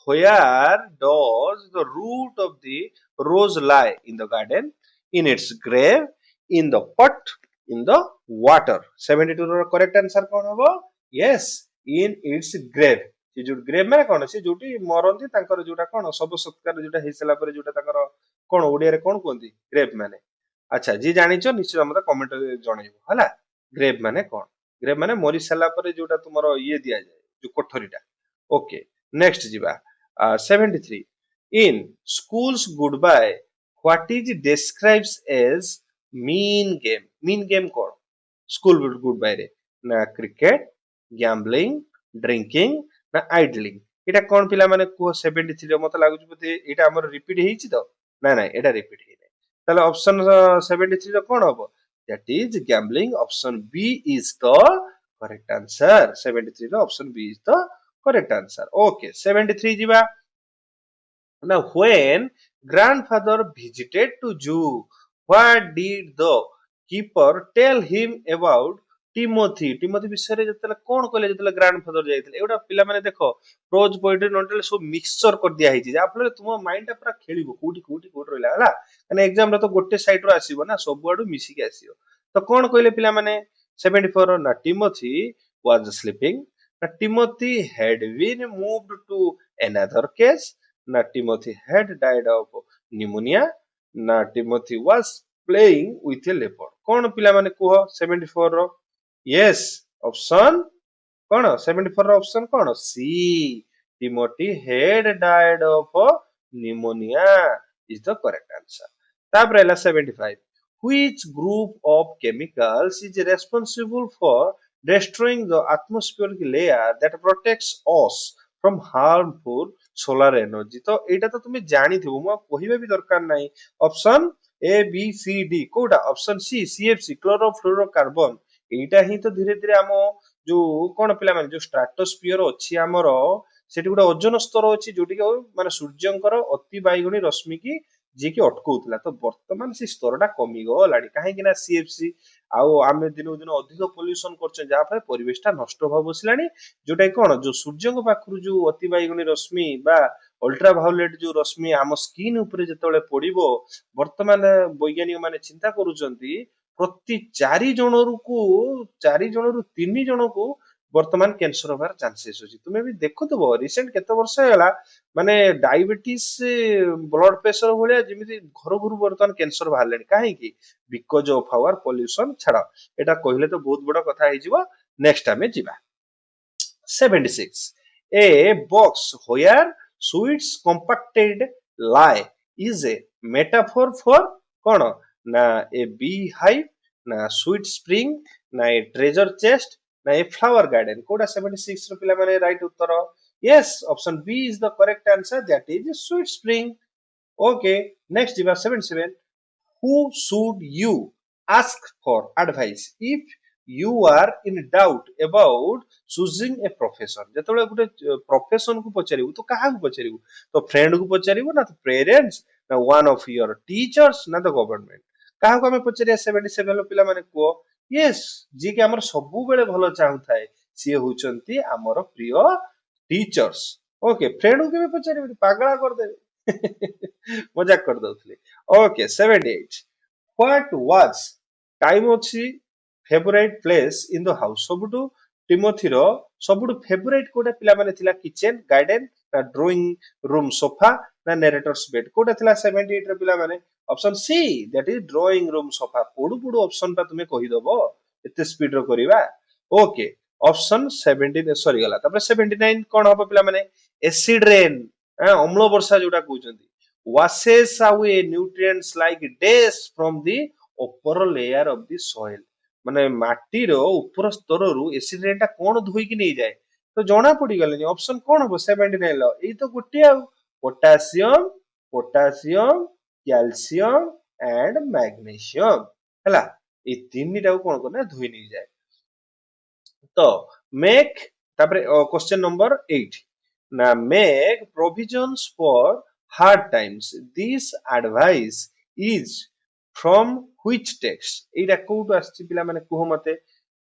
where does the root of the rose lie in the garden in its grave in the pot in the water 72 ର correct answer कोन होबो yes in its grave से जो grave माने कोन से जोटी मरंती तांकर जोटा कोन सब सत्कार जोटा हेसला पर जोटा तांकर कोन ओडिया रे कोन कोंती ग्रेव माने अच्छा जी जानिचो निश्चित हमरा कमेंट जणाइबो हला ग्रेव माने कोन ग्रेव माने मरि सला पर जोटा तुमरो ये दिया जाय जो कोठरीटा ओके नेक्स्ट जीवा 73. In school's goodbye, what is describes as mean game? Mean game कौन? School goodbye रे ना cricket, gambling, drinking ना idling. এটা কোন পিলা মানে কুହ 73 ରେ ମତେ ଲାଗୁଛି ବୋଧେ ଏଇଟା ଆମର ରିପିଟ ହେଇଛି ତ ନା ନାଇଁ ଏଇଟା ରିପିଟ ହେଇନି ତାହେଲେ ଅପସନ 73 ର କଣ ହବ that is gambling option B is the correct answer 73 ର option B is the correct answer okay 73 ଯିବା now when grandfather visited to zoo what did the keeper tell him about Timothy Timothy ବିଷୟରେ ଯେତେବେଳେ କଣ କହିଲେ ଯେତେବେଳେ grandfather ଯାଇଥିଲେ ଏଗୁଡା ପିଲାମାନେ ଦେଖ ପ୍ରୋଜ ପୋଏଟ୍ରି ନୋଟରେ ସବୁ ମିକ୍ସଚର କରିଦିଆ ହେଇଛି ଯାହା ଫଳରେ ତୁମ ମାଇଣ୍ଡ ଟା ପୁରା ଖେଳିବ କୋଉଠି କୋଉଠି କୋଉଠି ରହିଲା ହେଲା ମାନେ ଏକ୍ସାମ ରେ ତ ଗୋଟେ ସାଇଡ ରୁ ଆସିବ ନା ସବୁଆଡୁ ମିଶିକି ଆସିବ ତ କଣ କହିଲେ ପିଲାମାନେ 74 ନା Timothy was sleeping ନା Timothy had been moved to another case ନା Timothy had died of pneumonia ନା Timothy was playing with a leopard କଣ ପିଲାମାନେ କୁହ 74 ର yes option କଣ 74 ର option କଣ C Timothy had died of pneumonia is the correct answer ତାପରେ ହେଲା 75 which group of chemicals is responsible for destroying the atmospheric layer that protects us from harmful solar energy ତ ଏଇଟା ତ ତୁମେ ଜାଣିଥିବ ମୁଁ କହିବା ବି ଦରକାର ନାହିଁ option A B C D କୋଉଟା ଅପସନ C CFC କ୍ଲୋରୋଫ୍ଲୋରୋକାର୍ବନ ଏଇଟା ହିଁ ତ ଧୀରେ ଧୀରେ ଆମ ଯୋଉ କଣ ପିଲାମାନେ ଯୋଉ ଷ୍ଟ୍ରାଟୋସ୍ଫିୟର ଅଛି ଆମର ସେଠି ଗୋଟେ ଓଜୋନ ସ୍ତର ଅଛି ଯୋଉଠି କି ମାନେ ସୂର୍ଯ୍ୟଙ୍କର ଅତି ବାଇଗଣୀ ରଶ୍ମି କି ଯିଏକି ଅଟକଉଥିଲା ତ ବର୍ତ୍ତମାନ ସେ ସ୍ତରଟା କମିଗଲାଣି କାହିଁକି ନା CFC ଆଉ ଆମେ ଦିନକୁ ଦିନ ଅଧିକ ପଲ୍ୟୁସନ କରୁଛେ ଯାହା ଫଳରେ ପରିବେଶଟା ନଷ୍ଟ ହବାକୁ ବସିଲାଣି ଯୋଉଟା କି କଣ ଯୋଉ ସୂର୍ଯ୍ୟଙ୍କ ପାଖରୁ ଯୋଉ ଅତି ବାଇଗଣୀ ରଶ୍ମି ବା ଅଲ୍ଟ୍ରାଭାୟୋଲେଟ ଯୋଉ ରଶ୍ମି ଆମ ସ୍କିନ୍ ଉପରେ ଯେତେବେଳେ ପଡିବ ବର୍ତ୍ତମାନ ବୈଜ୍ଞାନିକ ମାନେ ଚିନ୍ତା କରୁଛନ୍ତି ପ୍ରତି 4 ଜଣରୁ 3 ଜଣକୁ ବର୍ତ୍ତମାନ କ୍ୟାନ୍ସର ହବାର ଚାନ୍ସେସ୍ ଅଛି ତୁମେ ବି ଦେଖୁଥିବ ରିସେଣ୍ଟ କେତେ ବର୍ଷ ହେଲା ମାନେ ଡାଇବେଟିସ ବ୍ଲଡ ପ୍ରେସର ଭଳିଆ ଯେମିତି ଘର ଘରୁ ବର୍ତ୍ତମାନ କ୍ୟାନ୍ସର ବାହାରିଲାଣି କାହିଁକି ବିକଜ ଅଫ ଆୱାର ପଲ୍ୟୁସନ ଛାଡ ଏଟା କହିଲେ ତ ବହୁତ ବଡ କଥା ହେଇଯିବ ନେକ୍ସଟ ଆମେ ଯିବା 76 a box where sweets compacted lie is a metaphor for କଣ ନା a beehive ନା sweet spring ନା a treasure chest ନା a flower garden କୋଉଟା 76 ର ପିଲାମାନେ ରାଇଟ ଉତ୍ତର yes option B is the correct answer that is sweet spring okay next ଯିବା 77 who should you ask for advice if you are in doubt about choosing a profession ଯେତେବେଳେ ଗୋଟେ profession କୁ ପଚାରିବୁ ତ କାହାକୁ ପଚାରିବୁ ତ friend କୁ ପଚାରିବୁ ନା ତ parents ନା one of your teachers ନା ତ government କାହାକୁ ଆମେ ପଚାରିବା 77 ର ପିଲାମାନେ କୁହ yes ଯିଏ କି ଆମର ସବୁବେଳେ ଭଲ ଚାହୁଁଥାଏ ସିଏ ହଉଛନ୍ତି ଆମର ପ୍ରିୟ ଟିଚର୍ସ ଓକେ ଫ୍ରେଣ୍ଡ କୁ କେବେ ପଚାରିବେନି ପାଗଳା କରିଦେବେ ମଜାକ କରିଦଉଥିଲି okay 78 what was Timothy favorite place in the house ସବୁଠୁ ଟିମୋଥିର ସବୁଠୁ ଫେଭରାଇଟ କୋଉଟା ପିଲାମାନେ ଥିଲା କିଚେନ ଗାର୍ଡେନ ନା ଡ୍ରଇଂ ରୁମ୍ ସୋଫା ନା ନେରେଟର୍ସ ବେଡ୍ କୋଉଟା ଥିଲା 78 ର ପିଲାମାନେ option C that is drawing room sofa ପଡୁ ପଡୁ ଅପସନ ଟା ତୁମେ କହିଦବ ଏତେ ସ୍ପିଡ ର କରିବା ଓକେ ଅପସନ 17 ସରିଗଲା ତାପରେ 79 କଣ ହବ ପିଲାମାନେ ଏସିଡ ରେନ୍ ଅମ୍ଳ ବର୍ଷା ଯୋଉଟା କହୁଛନ୍ତି washes away nutrients like days from the upper layer of the soil ମାନେ ମାଟିର ଉପର ସ୍ତରରୁ ଏସିଡ ରେନ୍ ଟା କଣ ଧୋଇକି ନେଇଯାଏ ତ ଜଣା ପଡିଗଲାନି ଅପସନ କଣ ହବ 79 ର ଏଇ ତ ଗୋଟିଏ ଆଉ potassium potassium calcium and magnesium ହେଲା ଏଇ ତିନିଟାକୁ କଣ କରେ ନା ଧୋଇ ନେଇଯାଏ ତ make ତାପରେ क्वेश्चन नंबर 8 ନା make provisions for hard times this advice is from which text ଏଇଟା କୋଉଠୁ ଆସିଛି ପିଲାମାନେ କୁହ ମତେ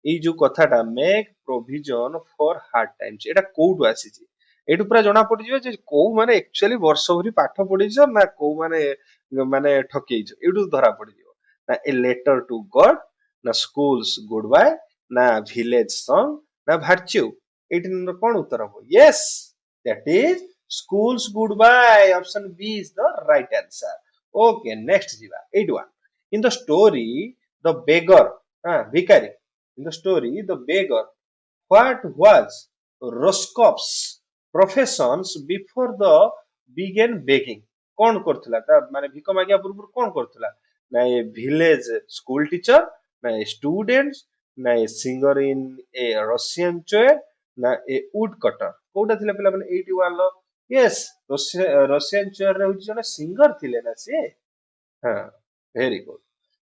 ଏଇ ଯୋଉ କଥାଟା make provision for hard times ଏଇଟା କୋଉଠୁ ଆସିଛି ଏଇଠୁ ପୁରା ଜଣା ପଡିଯିବ ଯେ କୋଉ ମାନେ ଆକ୍ଚୁଆଲି ବର୍ଷ ଭରି ପାଠ ପଢିଛ ନା କୋଉ ମାନେ ଠକେଇଛ ଏଇଠୁ ଧରା ପଡିଯିବ ନା a letter to God ନା schools goodbye ନା village song ନା virtue ଏଇଠି କଣ ଉତ୍ତର ହବ yes that is schools goodbye option B is the right answer okay next ଯିବା 81 in the story the beggar ଭିକାରୀ in the story the beggar what was Roscoe's professions before the began begging कौन करथिला ता माने भिक मागिया पूर्व कौन करथिला ना ए village school teacher ना ए students ना a singer in A Russian chair ना ए वुड कटर कोटा थिला पिला माने 81 लो यस रशियन चेयर रे होची जने सिंगर थिले ना से हां वेरी गुड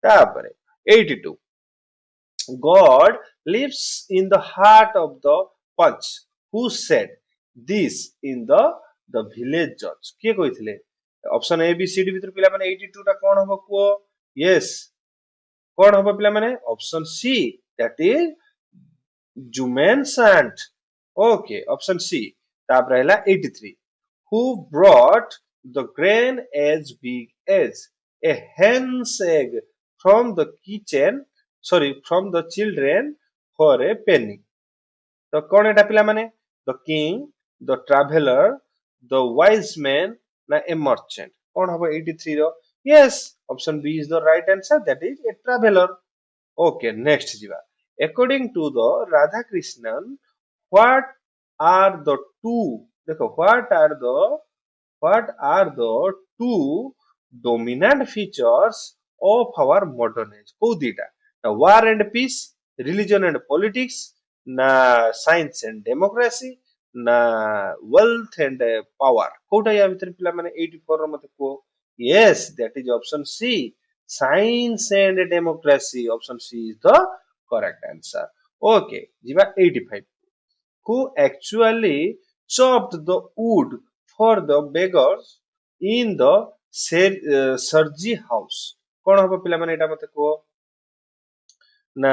तापरे 82 God lives in the heart of the punch. Who said this in the village judge? किए कहिथिले option A B C D भितर पिला माने 82 टा कोन हबो कुओ यस कोन हबो पिला माने option C that is Jumman सांट ओके ऑप्शन सी तापर हैला 83 who brought the grain as big as a hen's egg from the kitchen from the children for a penny तो कौन एटा पिला माने the king the traveller the wise man ना a merchant कौन हबो 83 रो yes option B is the right answer that is a traveller okay next जीवा according to the Radha Krishnan what are the two देखो what are the two dominant features of our modern age को दीटा ना war and peace religion and politics ना science and democracy ना wealth and power Kota या भीतर पिला माने 84 रो मते को yes that is option C science and democracy option C is the correct answer okay jiba 85 who actually chopped the wood for the beggars in the Sergi house कौन हबो पिला माने एटा मते को ना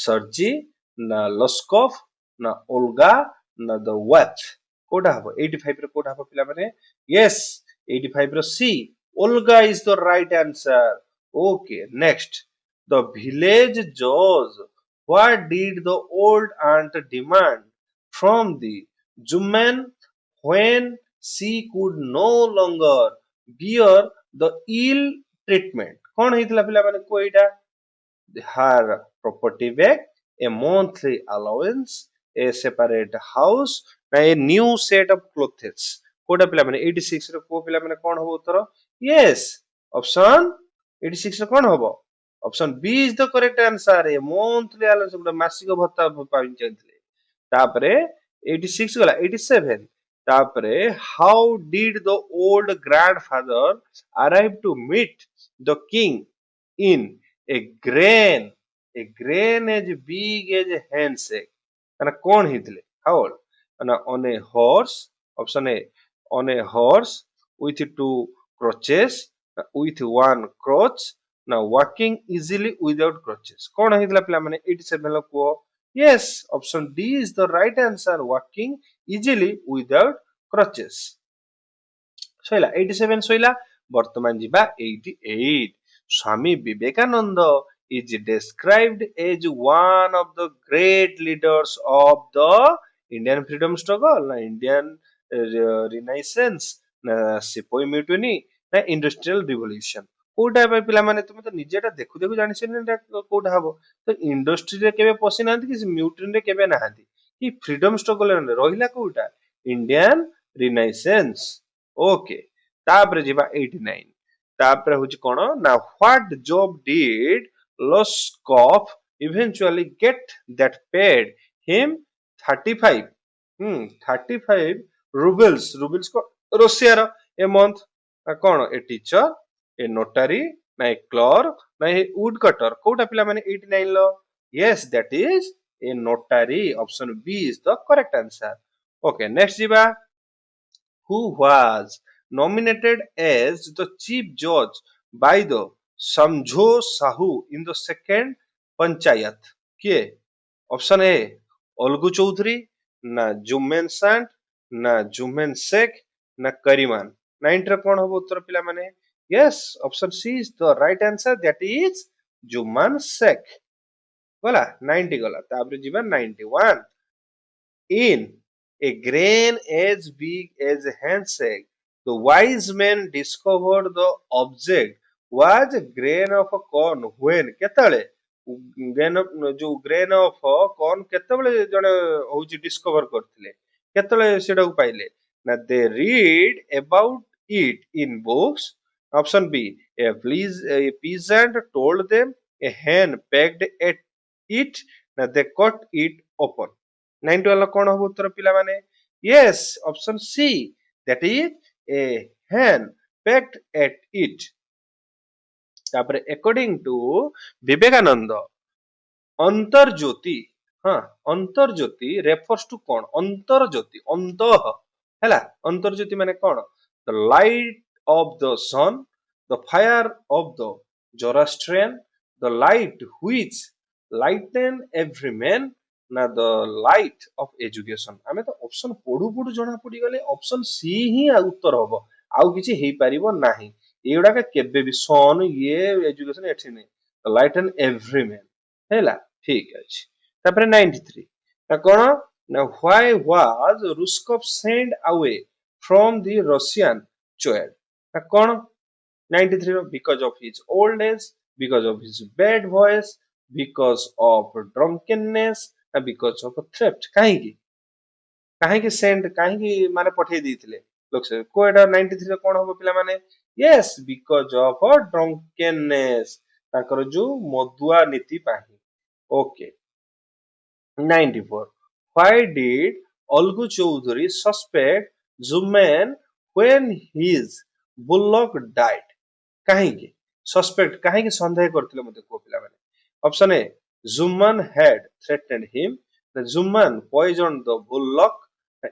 सर्जी ना लस्कफ ना ओल्गा ना द वैथ कोटा हबो 85 रे कोटा हबो पिला माने यस 85 रो C Olga is the right answer okay next the village जज what did the old aunt demand from the woman when she could no longer bear the ill treatment कौन हेतला पिला माने को एटा her property back, a monthly allowance, a separate house, a new set of clothes. Kota पिला माने 86 रे को पिला माने कोन हबो उत्तर yes option 86 रे कोन हबो option B is the correct answer a monthly allowance गुटा मासिक भत्ता पाइन चंतले तापरे 86 गला 87 तापरे how did the old grandfather arrive to meet the king in a grain as big as a handshake and कौन हितले how old and on a horse option A on a horse with two crutches with one crutch now walking easily without crutches कौन हितला पिला माने 87 लो को yes option D is the right answer walking easily without crutches सोइला 87 सोइला वर्तमान जीवा 88 Swami Vivekananda is described as one of the great leaders of the Indian freedom struggle, na Indian Renaissance, na Sepoy Mutiny, na Industrial Revolution. କୋଉଟା ପାଇଁ ପିଲାମାନେ ତୁମେ ତ ନିଜେ ଏଟା ଦେଖୁ ଦେଖୁ ଜାଣିଛ ନା ଏଟା କୋଉଟା ହବ ତ ଇଣ୍ଡଷ୍ଟ୍ରିରେ କେବେ ପଶି ନାହାନ୍ତି କି ମ୍ୟୁଟ୍ରିନରେ କେବେ ନାହାନ୍ତି କି ଫ୍ରିଡମ ଷ୍ଟ୍ରଗଲରେ ରହିଲା କୋଉଟା ଇଣ୍ଡିଆନ ରିନାଇସେନ୍ସ ଓକେ ତାପରେ ଯିବା 89 ତାପରେ ହଉଛି କଣ ନା what job did Loskov eventually get that paid him 35 35 rubles को रशिया रो ए मंथ कौन ए टीचर ए नोटारी ना ए क्लर्क ना ए वुड कटर कोटा पिला माने 89 लो yes that is a notary option B is the correct answer okay next jiba who was nominated as the chief judge by the Samjho Sahu in the second panchayat किए option A Algu Chaudhary ना जुम्मेन सांट ना जुम्मेन शेख ना करीमान 9 रे कोन हबो उत्तर पिला माने yes option C is the right answer that is Jumman Sheikh गला 90 गला तापर जीवा 91 in a grain as big as a handshake the wise men discovered the object was a grain of a corn when केतले grain of जो grain of corn केतबेले जने होची discover करथिले केतले सेटा को पाइले ना they read about it in books. Option B a peasant told them, a hen pecked at it, ना दे cut it open. 90 वाला कौन हो उत्तर पिला माने? Yes, option C, that is a hen pecked at it. तापरे according to विवेकानंद अंतर्ज्योति, हाँ Antarjyoti refers to कौन? अंतर्ज्योति अंतः हैला अंतर्ज्योति माने कौन? The light of the sun, the fire of the Zoroastrian, the light which lighteth every man, ना द लाइट ऑफ एजुकेशन. आमे तो ऑप्शन पढु पढु जणा पडी गले ऑप्शन सी ही उत्तर हबो, आउ किछि हेई परिबो नाही. एउडा के केबे भी सन ये एजुकेशन एठी नै, द लाइटन एवरी मैन हैला. ठीक अछि. तापरे 93 ना कोन? ना why was Ruskov send away from the Russian चोएड. ना कोन? 93 because of his old age, because of his bad voice, because of drunkenness, because of theft. काहे सेंड काहे माने पठे दिथिले लोक से कोएडा 93 रे कोन होबो पिला माने? यस, बिकॉज ऑफ ड्रंकेननेस, ताकर जो मदुआ नीति पाही. Okay. 94 why did Algu Chaudhary suspect Jumman when his bullock died. काहे सस्पेक्ट काहे संदेह करथिले मते को पिला माने? Option A Jumman had threatened him, the Zuman poisoned the bullock.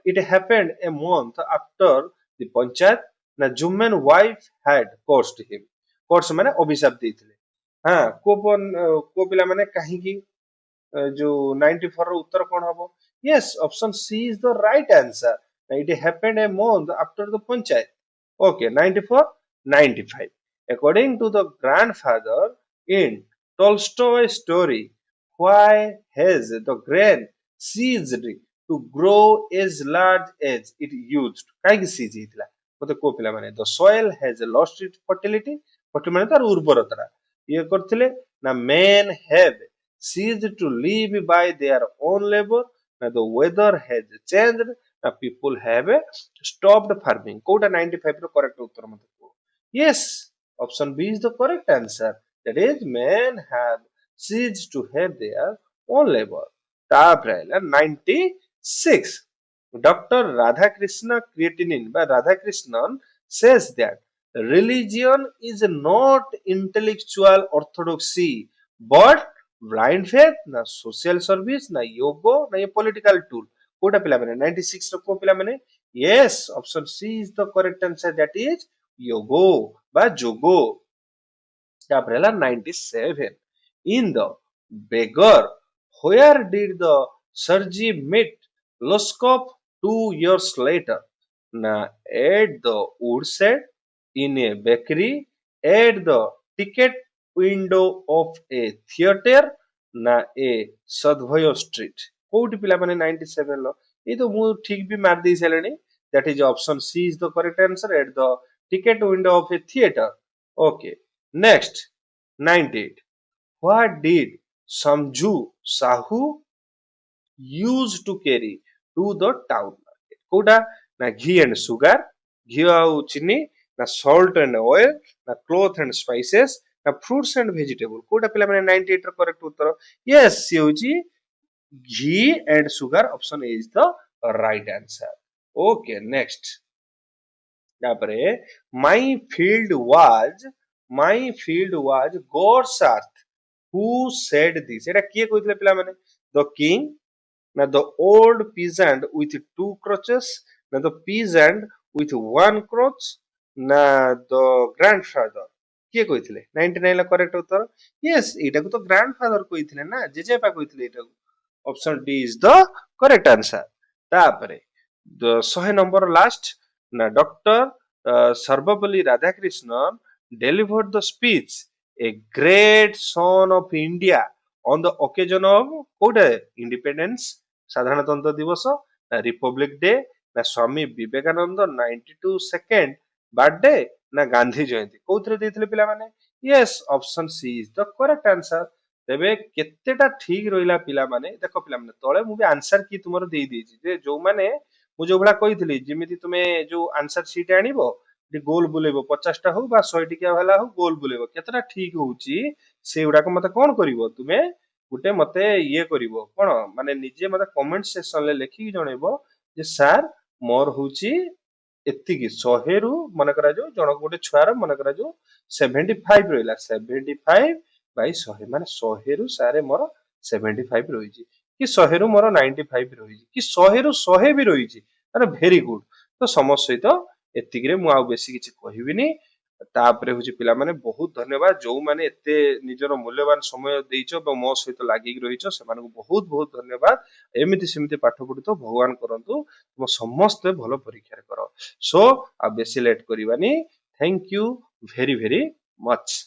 It happened a month after the panchayat. ना Jumman wife had cursed him. Curse माने अभिशाप देथिले. हाँ को पिला माने काहे की जो 94 रो उत्तर कोन हबो? Yes, option C is the right answer. It happened a month after the panchayat. Okay, 94, 95. According to the grandfather in Tolstoy's story, why has the grain ceased to grow as large as it used? काहे seize हितला मते को पिला माने? the soil has lost its fertility. fertility माने तार उर्वरता. ये करथिले ना men have ceased to live by their own labor. ना the weather has changed. ना people have stopped farming. कोटा 95 रो करेक्ट उत्तर मते को? Yes, option B is the correct answer. That is, men have ceased to have their own labor. तापरे 96 Dr. Radhakrishna Creatinine by Radhakrishnan says that religion is not intellectual orthodoxy but blind faith, na social service, na yoga, na a political tool. Kota पिला माने 96 रो को पिला माने? Yes, option C is the correct answer. That is yoga by jogo. तापरे 97 in the beggar, where did the Sergei meet Loskov 2 years later? Na at the woodshed, in a bakery, at the ticket window of a theater, na a Sadhvoyo street. कोउटी पिला माने 97 लो ये तो मु ठीक भी मार दी सेलेनी. That is option C is the correct answer, at the ticket window of a theater. Okay, next 98. What did Samju Sahu use to carry to the town market? Kota ना घी and sugar, घी आउ चीनी, ना salt and oil, ना cloth and spices, ना fruits and vegetable. Kota पिला माने 98 रो correct उत्तर? Yes, सीउजी ghee and sugar. Option A is the right answer. Okay, next. तापरे my field was God's earth. Who said this? एटा किए कहितले पिला माने? The king, ना the old peasant with 2 crutches, ना the peasant with 1 crutch, ना the grandfather. किए कहितले? 99 ला correct उत्तर? Yes, एटा को तो grandfather कहितले ना, जेजेपा कहितले एटा. Option D is the correct answer. तापरे the 100 number last ना Dr. Sarvapalli Radhakrishnan delivered the speech, a great son of India, on the occasion of कोडे independence, साधारणतंत्र दिवस, ना रिपब्लिक डे, ना स्वामी विवेकानंद 92 सेकेंड बर्थडे, ना गांधी जयंती. कोथरे देथिले पिला माने? Yes, option C is the correct answer. तेबे केतेटा ठीक रहिला पिला माने? देखो पिला माने तळे मु भी आंसर की तुमरो देई देछि जे जो माने ମୁଁ ଯୋଉ भला କହିଥିଲି ଯେମିତି तुमे जो आंसर शीट आनिबो गोल बुलेबो 50टा हो बा 100 टिकिया वाला हो गोल बुलेबो केतरा ठीक होउची से उडा को मते कोन करिवो तुमे गुटे मते ये करिवो कोन माने निजे मते कमेंट सेक्शन ले लेखि जणेबो जे सर मोर होउची एतिकी 100 रु मन करा जो जण गोटे छुआर मन करा जो 75 रहिला 75 बाई 100 माने 100 रु सारे मोर 75 रहिची कि 100 रु मोर 95 रहिची कि 100 रु 100 भी रहिची अरे भेरी गुड तो समस्त सहित एतिकी रे मु आ बेसी किछि कहिबिनी तापरे होची पिला माने बहुत धन्यवाद जो माने एते निजर मूल्यवान समय देइचो बा मो सहित लागि रहिचो से मानको बहुत बहुत धन्यवाद एमिति सेमिति पाठ पढि तो भगवान करंतु तुम समस्त भलो परीक्षा करो सो आ बेसी लेट करिवानी thank you very very much.